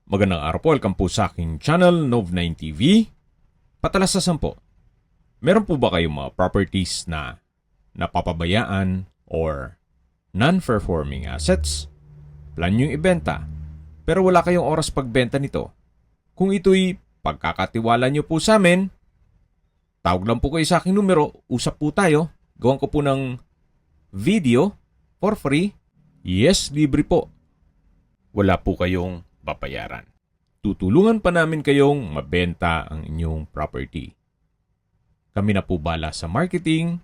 Magandang araw po, welcome po sa aking channel, Nov9 TV. Patalasasan po, meron po ba kayong mga properties na napapabayaan or non-performing assets? Plan nyo ibenta, pero wala kayong oras pagbenta nito. Kung ito'y pagkakatiwala nyo po sa amin, tawag lang po kayo sa aking numero, usap po tayo, gawan ko po ng video for free. Yes, libre po. Wala po kayong babayaran. Tutulungan pa namin kayong mabenta ang inyong property. Kami na po bala sa marketing,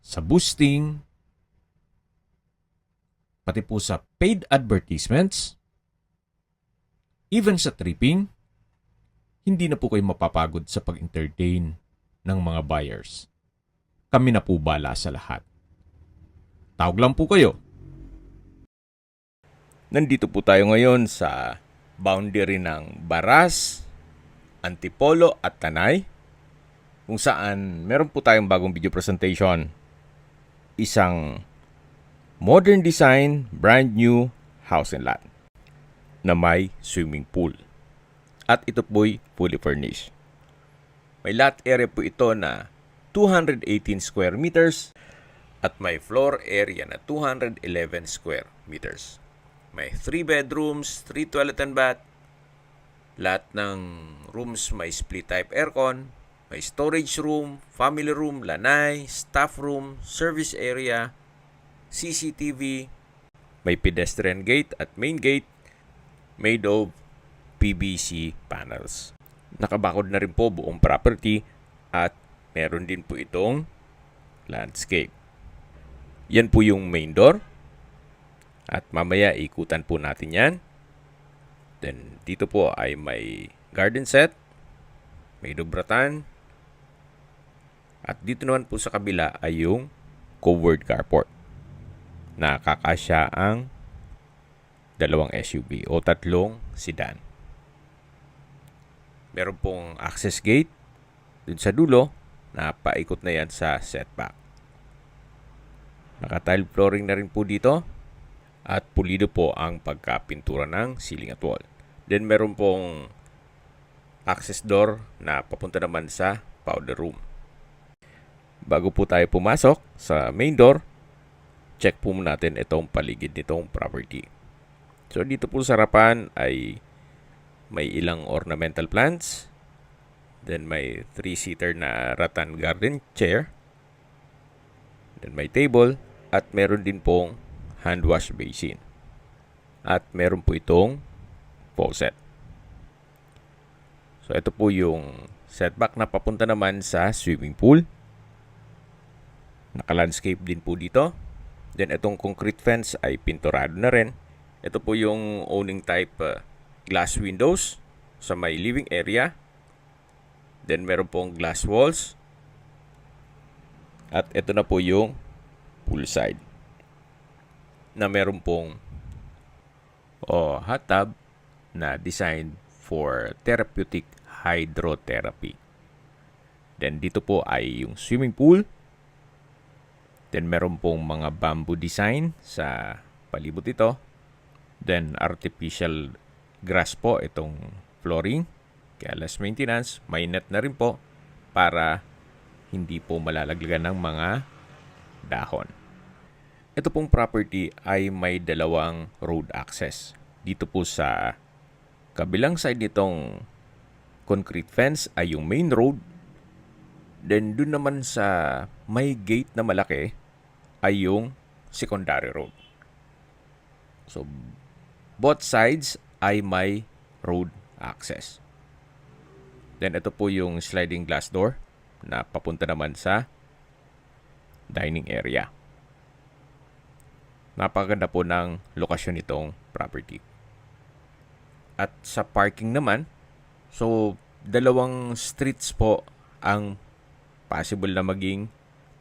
sa boosting, pati po sa paid advertisements, even sa tripping. Hindi na po kayo mapapagod sa pag-entertain ng mga buyers. Kami na po bala sa lahat. Tawag lang po kayo. Nandito po tayo ngayon sa boundary ng Baras, Antipolo at Tanay, kung saan meron po tayong bagong video presentation. Isang modern design, brand new house and lot na may swimming pool. At ito po'y fully furnished. May lot area po ito na 218 square meters at may floor area na 211 square meters. May 3 bedrooms, 3 toilet and bath. Lahat ng rooms may split type aircon. May storage room, family room, lanay, staff room, service area, CCTV. May pedestrian gate at main gate made of PVC panels. Nakabakod na rin po buong property at meron din po itong landscape. Yan po yung main door. At mamaya ikutan po natin yan. Then dito po ay may garden set, may dubratan. At dito naman po sa kabila ay yung covered carport. Nakakasya ang dalawang SUV o tatlong sedan. Meron pong access gate dun sa dulo na paikot na yan sa setback. Naka-tile flooring na rin po dito. At pulido po ang pagkapintura ng ceiling at wall. Then meron pong access door na papunta naman sa powder room. Bago po tayo pumasok sa main door, check po natin itong paligid nitong property. So dito po sa harapan ay may ilang ornamental plants. Then may 3-seater na rattan garden chair. Then may table at meron din pong hand wash basin. At meron po itong faucet. So ito po yung setback na papunta naman sa swimming pool. Naka-landscape din po dito. Then itong concrete fence ay pinturado na rin. Ito po yung owning type glass windows sa may living area. Then meron pong glass walls. At ito na po yung poolside na meron pong hot tub na designed for therapeutic hydrotherapy. Then dito po ay yung swimming pool. Then meron pong mga bamboo design sa palibot ito. Then artificial grass po itong flooring. Kaya less maintenance. May net na rin po para hindi po malalaglagan ng mga dahon. Ito pong property ay may dalawang road access. Dito po sa kabilang side nitong concrete fence ay yung main road. Then dun naman sa may gate na malaki ay yung secondary road. So both sides ay may road access. Then ito po yung sliding glass door na papunta naman sa dining area. Napakaganda po ng lokasyon nitong property. At sa parking naman, so dalawang streets po ang possible na maging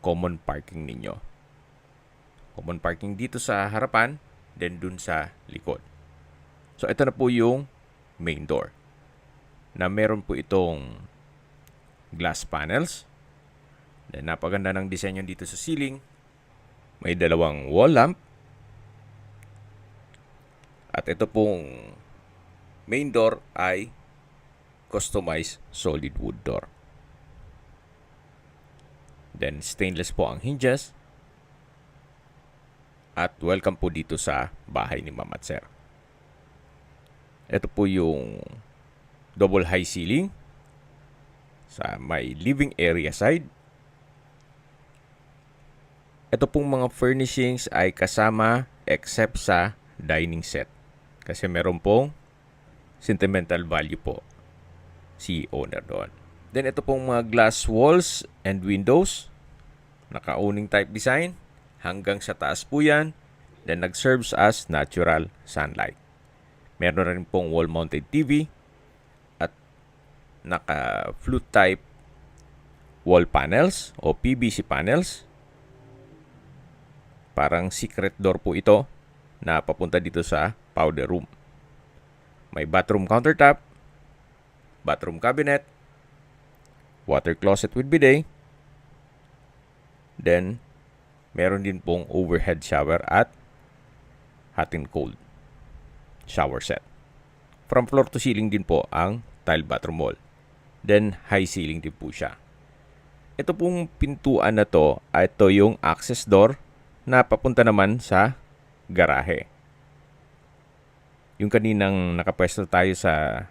common parking ninyo. Common parking dito sa harapan, then dun sa likod. So ito na po yung main door. Na meron po itong glass panels. Then napaganda ng disenyo dito sa ceiling. May dalawang wall lamp. At ito pong main door ay customized solid wood door. Then stainless po ang hinges. At welcome po dito sa bahay ni Ma'am at Sir. Ito po yung double high ceiling sa may living area side. Ito pong mga furnishings ay kasama except sa dining set. Kasi meron pong sentimental value po si owner doon. Then ito pong mga glass walls and windows. Naka-owning type design. Hanggang sa taas po yan. Then nag-serves as natural sunlight. Meron rin pong wall-mounted TV. At naka-flute type wall panels o PVC panels. Parang secret door po ito na papunta dito sa powder room. May bathroom countertop, bathroom cabinet, water closet with bidet. Then, meron din pong overhead shower at hot and cold shower set. From floor to ceiling din po ang tile bathroom wall. Then, high ceiling din po siya. Ito pong pintuan na to, ito yung access door na papunta naman sa garahe. Yung kaninang nakapwesto tayo sa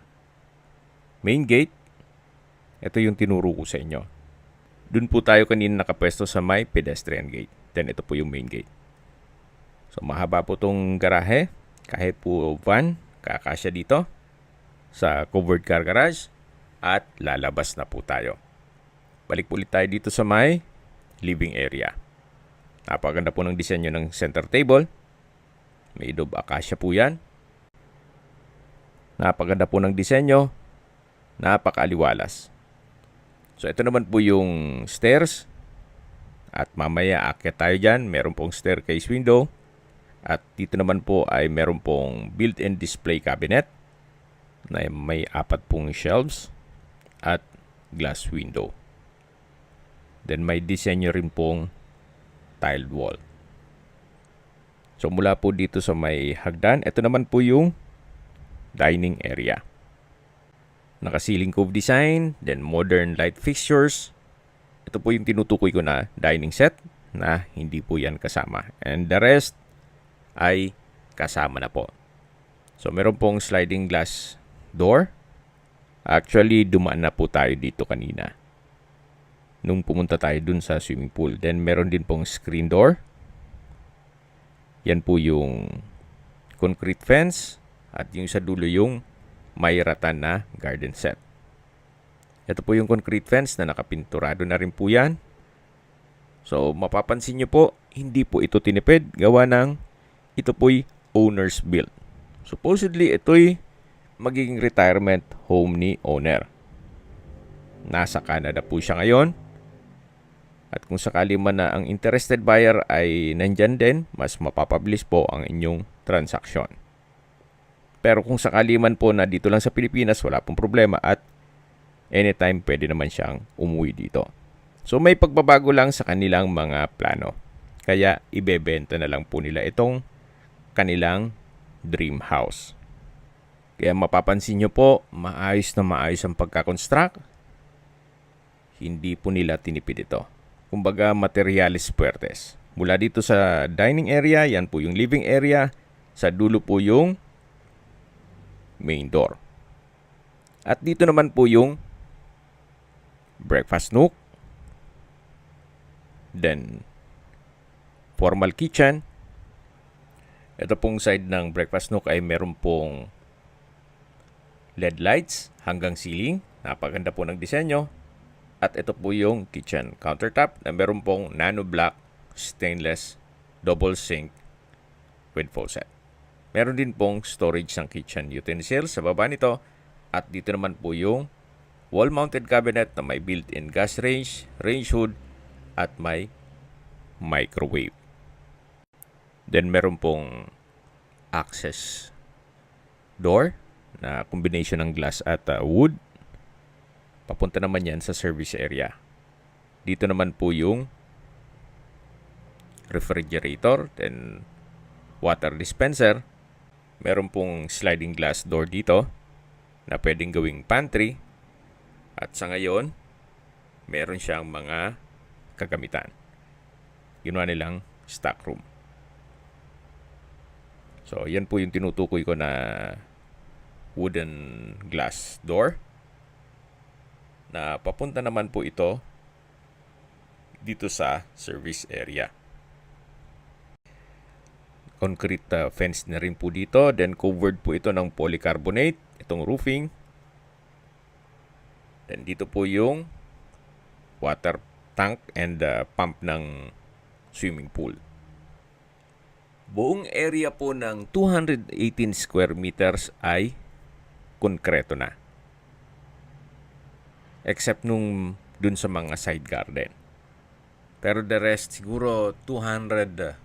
main gate, ito yung tinuro ko sa inyo. Doon po tayo kanina nakapwesto sa may pedestrian gate. Then ito po yung main gate. So mahaba po tong garahe. Kahit po van, kakasya dito sa covered car garage. At lalabas na po tayo. Balik po ulit tayo dito sa may living area. Napaganda po ng disenyo ng center table. May idob acacia po yan. Napaganda po ng disenyo. Napakaaliwalas. So ito naman po yung stairs. At mamaya aakyat tayo dyan. Meron pong staircase window. At dito naman po ay meron pong built-in display cabinet. Na may 4 pong shelves. At glass window. Then may disenyo rin pong tiled wall. So mula po dito sa may hagdan, ito naman po yung dining area. Naka-ceiling cove design, then modern light fixtures. Ito po yung tinutukoy ko na dining set na hindi po yan kasama. And the rest ay kasama na po. So meron pong sliding glass door. Actually, dumaan na po tayo dito kanina nung pumunta tayo dun sa swimming pool. Then, meron din pong screen door. Yan po yung concrete fence. At yung sa dulo yung may ratan na garden set. Ito po yung concrete fence na nakapinturado na rin po yan. So, mapapansin nyo po, hindi po ito tinipid. Gawa ng ito po'y owner's built. Supposedly, ito'y magiging retirement home ni owner. Nasa Canada po siya ngayon. At kung sakali man na ang interested buyer ay nandyan din, mas mapapabilis po ang inyong transaksyon. Pero kung sakali man po na dito lang sa Pilipinas, wala pong problema at anytime pwede naman siyang umuwi dito. So may pagbabago lang sa kanilang mga plano. Kaya ibebenta na lang po nila itong kanilang dream house. Kaya mapapansin nyo po, maayos na maayos ang pagkakonstruct. Hindi po nila tinipid ito. Kumbaga, materialis puertes. Mula dito sa dining area, yan po yung living area. Sa dulo po yung main door. At dito naman po yung breakfast nook. Then, formal kitchen. Ito pong side ng breakfast nook ay meron pong LED lights hanggang ceiling. Napaganda po ng disenyo. At ito po yung kitchen countertop na meron pong nano black stainless double sink with faucet. Meron din pong storage ng kitchen utensils sa baba nito. At dito naman po yung wall-mounted cabinet na may built-in gas range, range hood, at may microwave. Then meron pong access door na combination ng glass at wood. Papunta naman yan sa service area. Dito naman po yung refrigerator, then water dispenser, Meron pong sliding glass door dito na pwedeng gawing pantry. At sa ngayon, meron siyang mga kagamitan. Ginawa nilang stock room. So, yan po yung tinutukoy ko na wooden glass door. Na papunta naman po ito dito sa service area. Concrete fence na rin po dito. Then covered po ito ng polycarbonate. Itong roofing. Then dito po yung water tank and pump ng swimming pool. Buong area po ng 218 square meters ay konkreto na. Except nung dun sa mga side garden. Pero the rest, siguro 210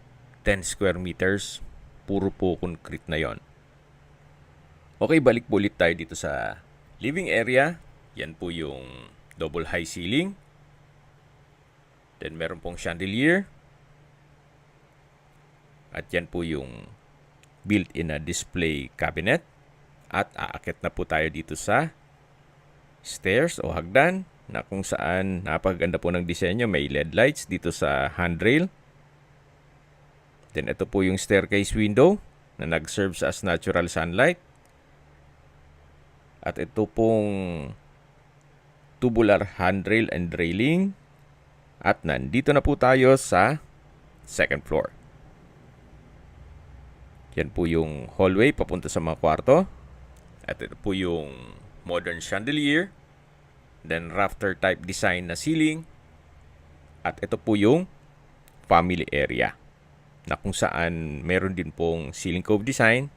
square meters, puro po concrete na yon. Okay, balik po ulit tayo dito sa living area. Yan po yung double high ceiling. Then meron pong chandelier. At yan po yung built-in na display cabinet. At aakit na po tayo dito sa stairs o hagdan na kung saan napakaganda po ng disenyo. May LED lights dito sa handrail. Then ito po yung staircase window na nag-serve as natural sunlight. At ito pong tubular handrail and railing. At nandito na po tayo sa second floor. Yan po yung hallway papunta sa mga kwarto. At ito po yung modern chandelier. Then rafter type design na ceiling. At ito po yung family area na kung saan meron din pong ceiling cove design.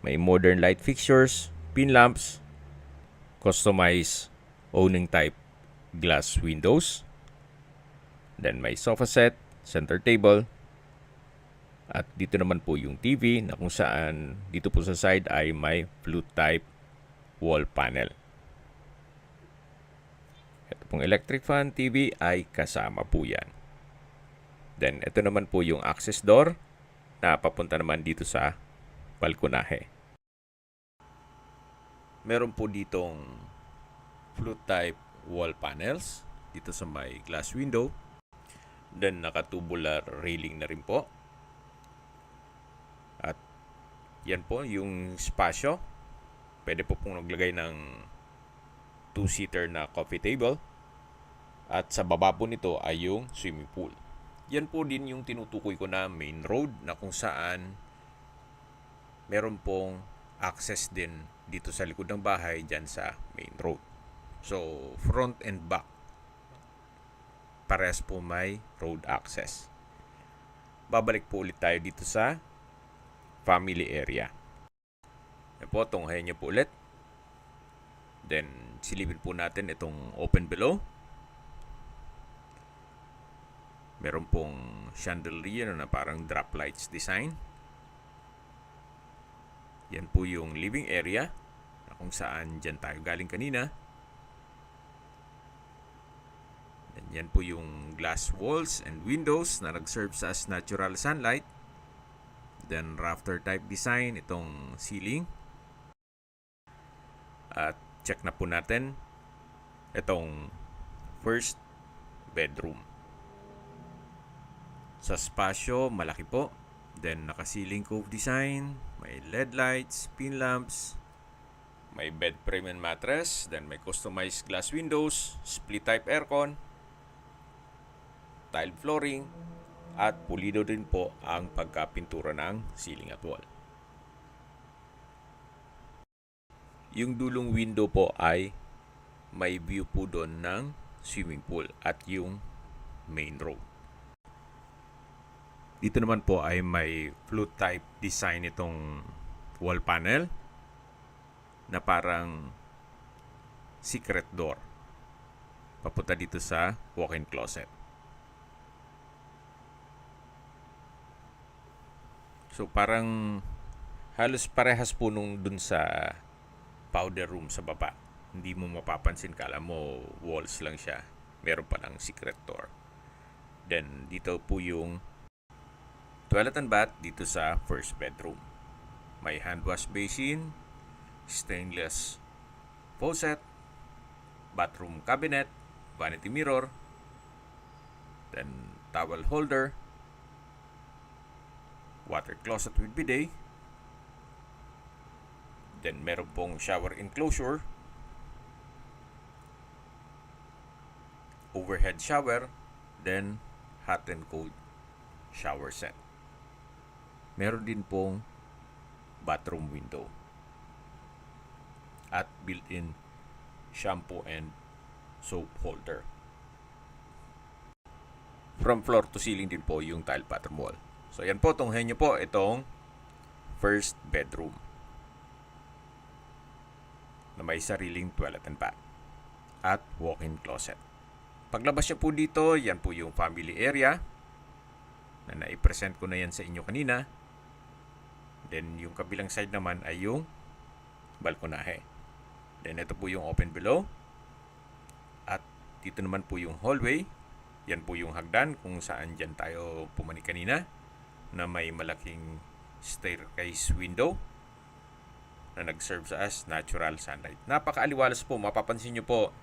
May modern light fixtures, pin lamps, customized owning type glass windows. Then may sofa set, center table. At dito naman po yung TV na kung saan dito po sa side ay may flute type wall panel. Ito pong electric fan TV ay kasama po yan. Then ito naman po yung access door na papunta naman dito sa balkonahe. Meron po ditong flute type wall panels dito sa may glass window. Then nakatubular railing na rin po. At yan po yung spasyo. Pwede po pong naglagay ng 2-seater na coffee table. At sa baba po nito ay yung swimming pool. Yan po din yung tinutukoy ko na main road na kung saan meron pong access din dito sa likod ng bahay dyan sa main road. So, front and back parehas po may road access. Babalik po ulit tayo dito sa family area. Yan po, tunghayan nyo po ulit. Then, silipin po natin itong open below. Meron pong chandelier na parang drop lights design. Yan po yung living area na kung saan dyan tayo galing kanina. And yan po yung glass walls and windows na nag-serve as natural sunlight. Then rafter type design itong ceiling. At check na po natin itong first bedroom. Sa spasyo, malaki po. Then naka-ceiling cove design, may LED lights, pin lamps, may bed frame and mattress, then may customized glass windows, split type aircon, tile flooring, at pulido din po ang pagkapintura ng ceiling at wall. Yung dulong window po ay may view po doon ng swimming pool at yung main road. Dito naman po ay may flute type design itong wall panel na parang secret door papunta dito sa walk-in closet. So parang halos parehas po nung dun sa powder room sa baba. Hindi mo mapapansin, kala mo walls lang siya. Meron pa ng secret door. Then dito po yung toilet and bath dito sa first bedroom. May hand wash basin, stainless faucet, bathroom cabinet, vanity mirror, then towel holder, water closet with bidet, then meron pong shower enclosure, overhead shower, then hot and cold shower set. Meron din pong bathroom window at built-in shampoo and soap holder. From floor to ceiling din po yung tile bathroom wall. So yan po, tunghayan nyo po itong first bedroom na may sariling toilet and bath at walk-in closet. Paglabas nyo po dito, yan po yung family area na naipresent ko na yan sa inyo kanina. Then yung kabilang side naman ay yung balkonahe. Then ito po yung open below. At dito naman po yung hallway. Yan po yung hagdan kung saan dyan tayo pumani kanina na may malaking staircase window na nag-serve sa as natural sunlight. Napakaaliwalas po. Mapapansin nyo po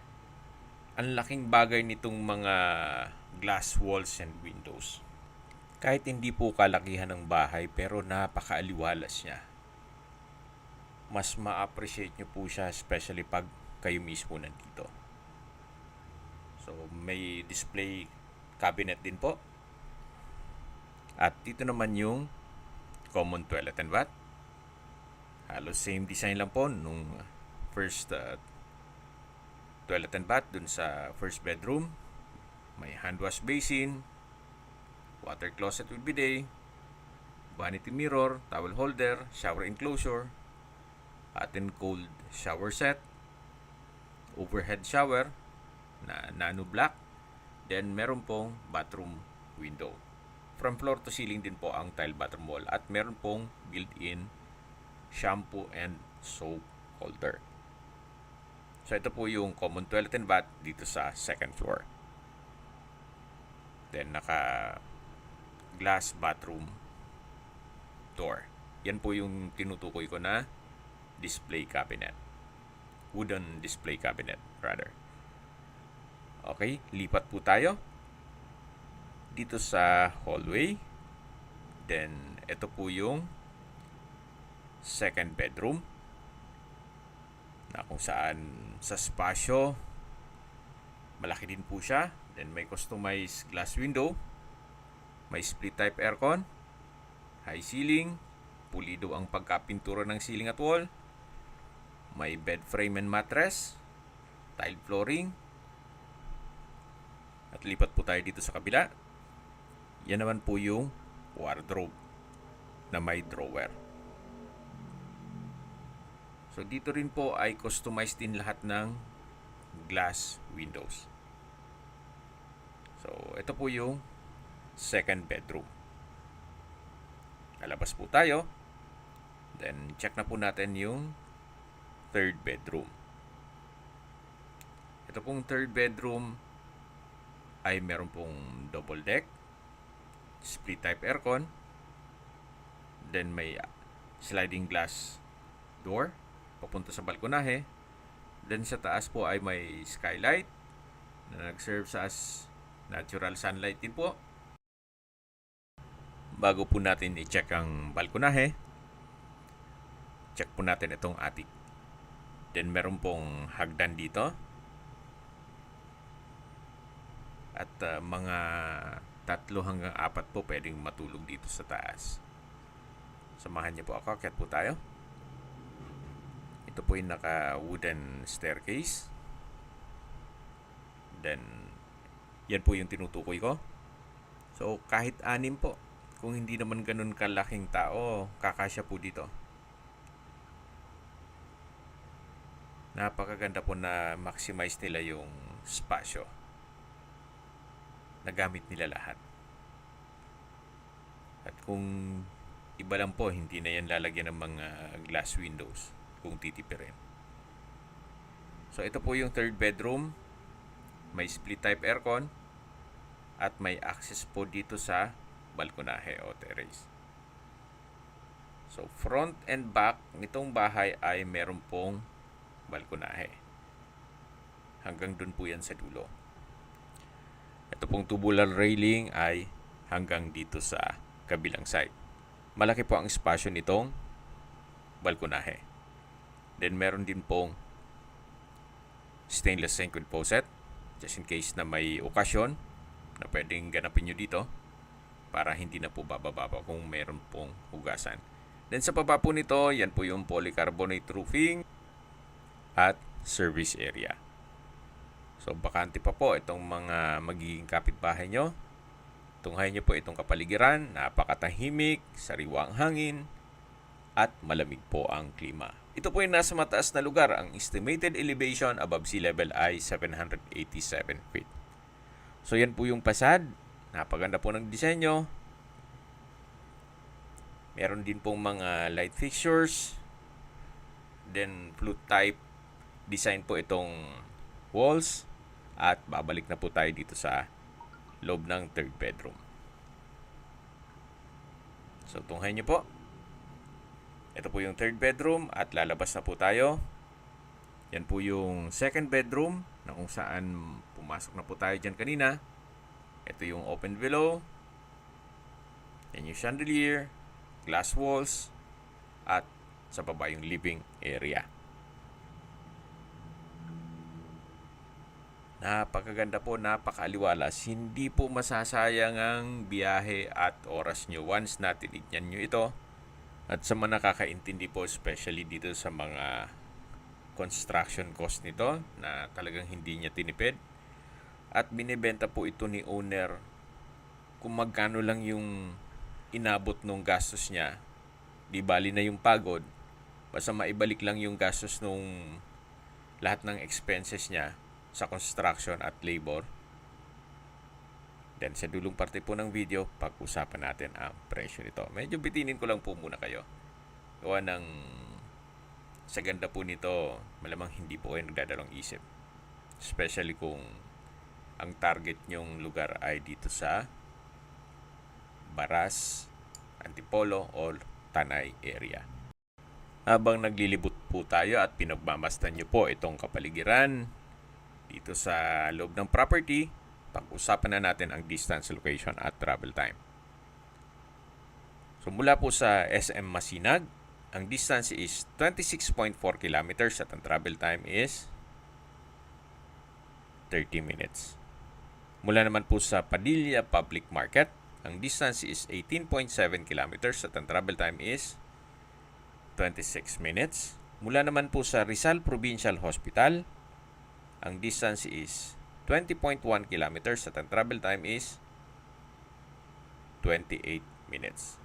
ang laking bagay nitong mga glass walls and windows. Kahit hindi po kalakihan ng bahay pero napakaaliwalas niya. Mas ma-appreciate nyo po siya especially pag kayo mismo nandito. So may display cabinet din po. At dito naman yung common toilet and bath. Halos same design lang po nung first toilet and bath dun sa first bedroom. May hand wash basin, water closet with bidet, vanity mirror, towel holder, shower enclosure, hot and cold shower set, overhead shower na nano black, then meron pong bathroom window. From floor to ceiling din po ang tile bathroom wall at meron pong built-in shampoo and soap holder. So ito po yung common toilet and bath dito sa second floor. Then naka glass bathroom door. Yan po yung tinutukoy ko na display cabinet. Wooden display cabinet rather. Okay, lipat po tayo dito sa hallway. Then ito po yung second bedroom na kung saan sa spasyo malaki din po siya. Then may customized glass window, may split type aircon, high ceiling, pulido ang pagkapintura ng ceiling at wall, may bed frame and mattress, tile flooring. At lipat po tayo dito sa kabila. Yan naman po yung wardrobe na may drawer. So dito rin po ay customized din lahat ng glass windows. So ito po yung second bedroom. Lalabas po tayo. Then check na po natin yung third bedroom. Ito pong third bedroom ay meron pong double deck, split type aircon, then may sliding glass door papunta sa balkonahe. Then sa taas po ay may skylight na nag-serve sa as natural sunlight din po. Bago po natin i-check ang balkonahe, check po natin itong attic. Then meron pong hagdan dito. At mga 3 hanggang 4 po pwedeng matulog dito sa taas. Samahan niyo po ako, akyat po tayo. Ito po yung naka wooden staircase. Then yan po yung tinutukoy ko. So kahit 6 po, kung hindi naman ganun kalaking tao, kakasya po dito. Napakaganda po na maximize nila yung spasyo. Nagamit nila lahat. At kung iba lang po, hindi na yan lalagyan ng mga glass windows kung titipirin. So ito po yung third bedroom. May split type aircon at may access po dito sa balkonahe o terrace. So, front and back nitong bahay ay meron pong balkonahe. Hanggang dun po yan sa dulo. Ito pong tubular railing ay hanggang dito sa kabilang side. Malaki po ang espasyo nitong balkonahe. Then, meron din pong stainless sink with faucet. Just in case na may okasyon na pwedeng ganapin nyo dito para hindi na po bababa kung meron pong hugasan. Then sa baba po nito, yan po yung polycarbonate roofing at service area. So bakante pa po itong mga magiging kapitbahay nyo. Tunghayan nyo po itong kapaligiran, napakatahimik, sariwa ang hangin, at malamig po ang klima. Ito po yung nasa mataas na lugar. Ang estimated elevation above sea level ay 787 feet. So yan po yung fasad. Napaganda po ng disenyo. Meron din pong mga light fixtures. Then flute type design po itong walls. At babalik na po tayo dito sa loob ng third bedroom. So tunghayan nyo po. Ito po yung third bedroom at lalabas na po tayo. Yan po yung second bedroom na kung saan pumasok na po tayo dyan kanina. Ito yung open below. Yan yung chandelier, glass walls, at sa baba yung living area. Napakaganda po, napakaaliwalas. Hindi po masasayang ang biyahe at oras nyo once na tinignan nyo ito. At sa mga nakakaintindi po, especially dito sa mga construction cost nito na talagang hindi niya tinipid. At binibenta po ito ni owner kung magkano lang yung inabot nung gastos niya. Di bali na yung pagod. Basta maibalik lang yung gastos nung lahat ng expenses niya sa construction at labor. Then sa dulong parte po ng video, pag-usapan natin ang presyo nito. Medyo bitinin ko lang po muna kayo. Gawa ng sa ganda po nito, malamang hindi po kayo nagdadalawang isip. Especially kung ang target nyong lugar ay dito sa Baras, Antipolo, or Tanay area. Habang naglilibot po tayo at pinagmamasdan nyo po itong kapaligiran dito sa loob ng property, pag-usapan na natin ang distance, location at travel time. So mula po sa SM Masinag, ang distance is 26.4 kilometers at ang travel time is 30 minutes. Mula naman po sa Padilla Public Market, ang distance is 18.7 kilometers at ang travel time is 26 minutes. Mula naman po sa Rizal Provincial Hospital, ang distance is 20.1 kilometers at ang travel time is 28 minutes.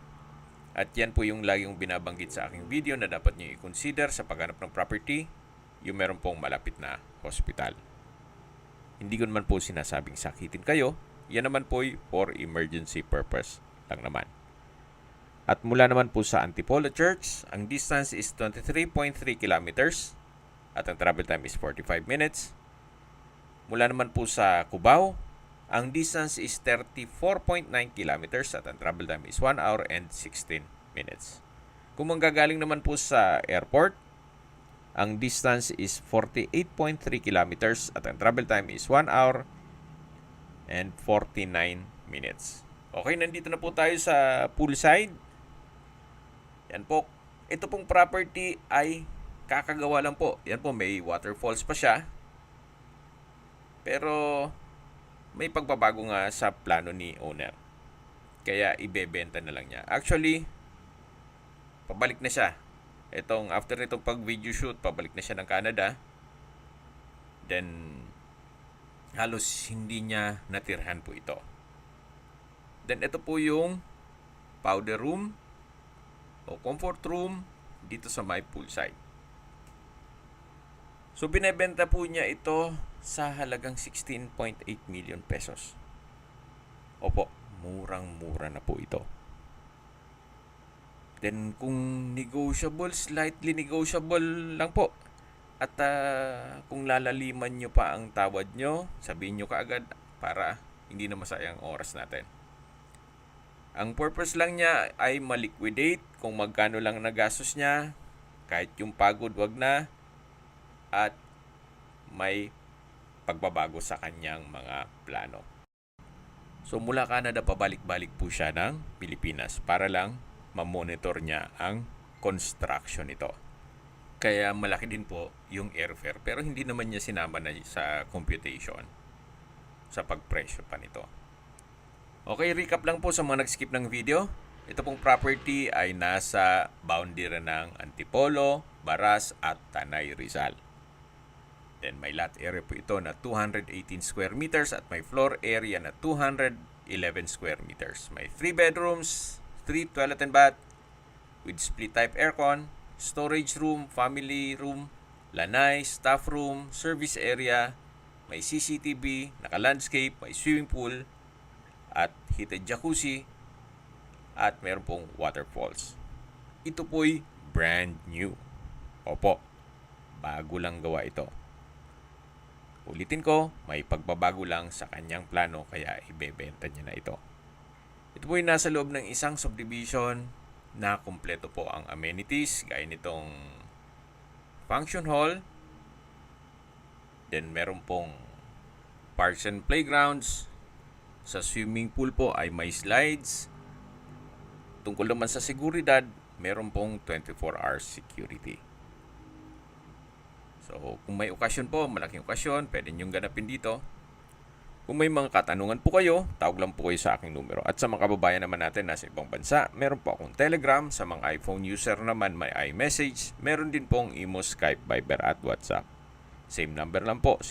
At yan po yung laging binabanggit sa aking video na dapat nyo i-consider sa paghanap ng property, yung meron pong malapit na hospital. Hindi ko naman po sinasabing sakitin kayo, yan naman po for emergency purpose lang naman. At mula naman po sa Antipolo Church, ang distance is 23.3 kilometers at ang travel time is 45 minutes. Mula naman po sa Cubao, ang distance is 34.9 kilometers at ang travel time is 1 hour and 16 minutes. Kung manggagaling naman po sa airport, ang distance is 48.3 kilometers at ang travel time is 1 hour and 49 minutes. Okay, nandito na po tayo sa poolside. Yan po. Ito pong property ay kakagawa lang po. Yan po, may waterfalls pa siya. Pero may pagbabago nga sa plano ni owner. Kaya ibebenta na lang niya. Actually, pabalik na siya. After nitong pag-video shoot, pabalik na siya ng Canada. Then, halos hindi niya natirhan po ito. Then, ito po yung powder room o comfort room dito sa my poolside. So, binebenta po niya ito sa halagang 16.8 million pesos. Opo, murang-mura na po ito. Then, kung negotiable, slightly negotiable lang po. At kung lalaliman nyo pa ang tawad nyo, sabihin nyo kaagad para hindi na masayang oras natin. Ang purpose lang niya ay ma-liquidate kung magkano lang nagastos niya, kahit yung pagod wag na, at may pagbabago sa kanyang mga plano. So mula Canada pabalik-balik po siya ng Pilipinas para lang ma-monitor niya ang construction nito. Kaya malaki din po yung airfare pero hindi naman niya sinama na sa computation sa pagpresyo pa nito. Okay, recap lang po sa mga nag-skip ng video. Ito pong property ay nasa boundary ng Antipolo, Baras at Tanay, Rizal. Then may lot area po ito na 218 square meters at may floor area na 211 square meters. May 3 bedrooms, 3 toilet and bath with split type aircon, storage room, family room, lanay, staff room, service area, may CCTV, naka-landscape, may swimming pool, at heated jacuzzi, at meron pong waterfalls. Ito po'y brand new. Opo, bago lang gawa ito. Ulitin ko, may pagbabago lang sa kanyang plano kaya ibebenta niya na ito. Ito po'y nasa loob ng isang subdivision na kumpleto po ang amenities gaya nitong function hall. Then meron pong parks and playgrounds. Sa swimming pool po ay may slides. Tungkol naman sa seguridad, meron pong 24 hours security. So, kung may okasyon po, malaking okasyon, pwede niyong ganapin dito. Kung may mga katanungan po kayo, tawag lang po kayo sa aking numero. At sa mga kababayan naman natin nasa ibang bansa, meron po akong Telegram. Sa mga iPhone user naman, may iMessage. Meron din pong Imo, Skype, Viber at WhatsApp. Same number lang po,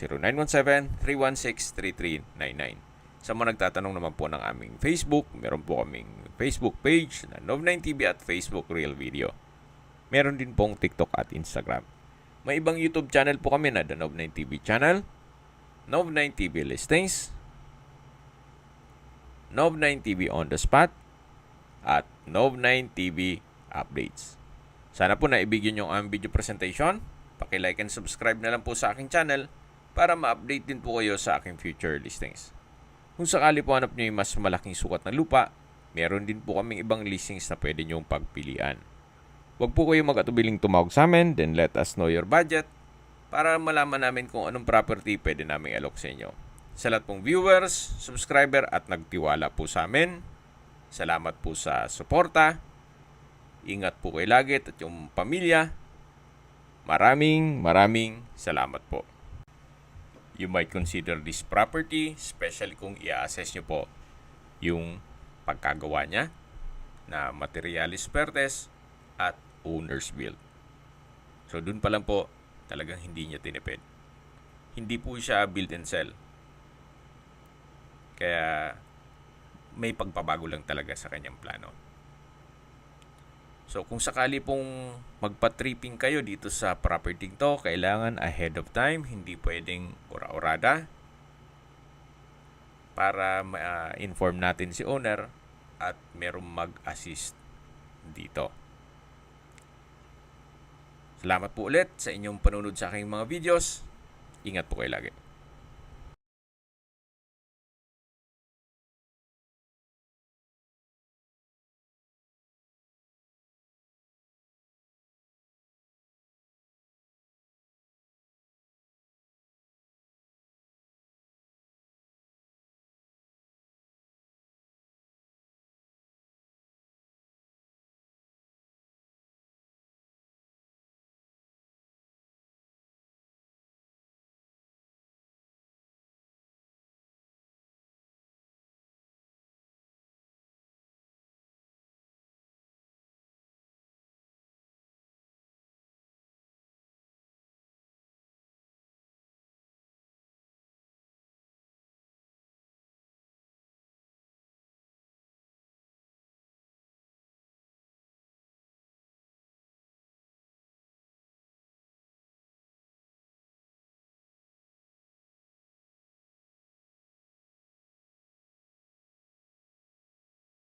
0917-316-3399. Sa mga nagtatanong naman po ng aming Facebook, meron po kaming Facebook page na Nov9TV at Facebook Real Video. Meron din pong TikTok at Instagram. May ibang YouTube channel po kami na The Nov9TV channel, Nov9TV Listings, Nov9TV On The Spot, at Nov9TV Updates. Sana po naibigyan nyo ang video presentation. Paki-like and subscribe na lang po sa aking channel para ma-update din po kayo sa aking future listings. Kung sakali po hanap nyo yung mas malaking sukat na lupa, meron din po kaming ibang listings na pwede nyong pagpilian. Huwag po kayo mag-atubiling tumawag sa amin, then let us know your budget para malaman namin kung anong property pwede namin alok sa inyo. Sa lahat pong viewers, subscriber at nagtiwala po sa amin, salamat po sa suporta. Ingat po kayo lagi at yung pamilya. Maraming salamat po. You might consider this property, especially kung i-assess nyo po yung pagkagawa niya na materialis pertes at owner's build. So, dun pa lang po, talagang hindi niya tinipid. Hindi po siya build and sell. Kaya, may pagpabago lang talaga sa kanyang plano. So, kung sakali pong magpa-tripping kayo dito sa property to, kailangan ahead of time, hindi pwedeng ura-urada para ma-inform natin si owner at merong mag-assist dito. Salamat po ulit sa inyong panunod sa aking mga videos. Ingat po kayo lagi.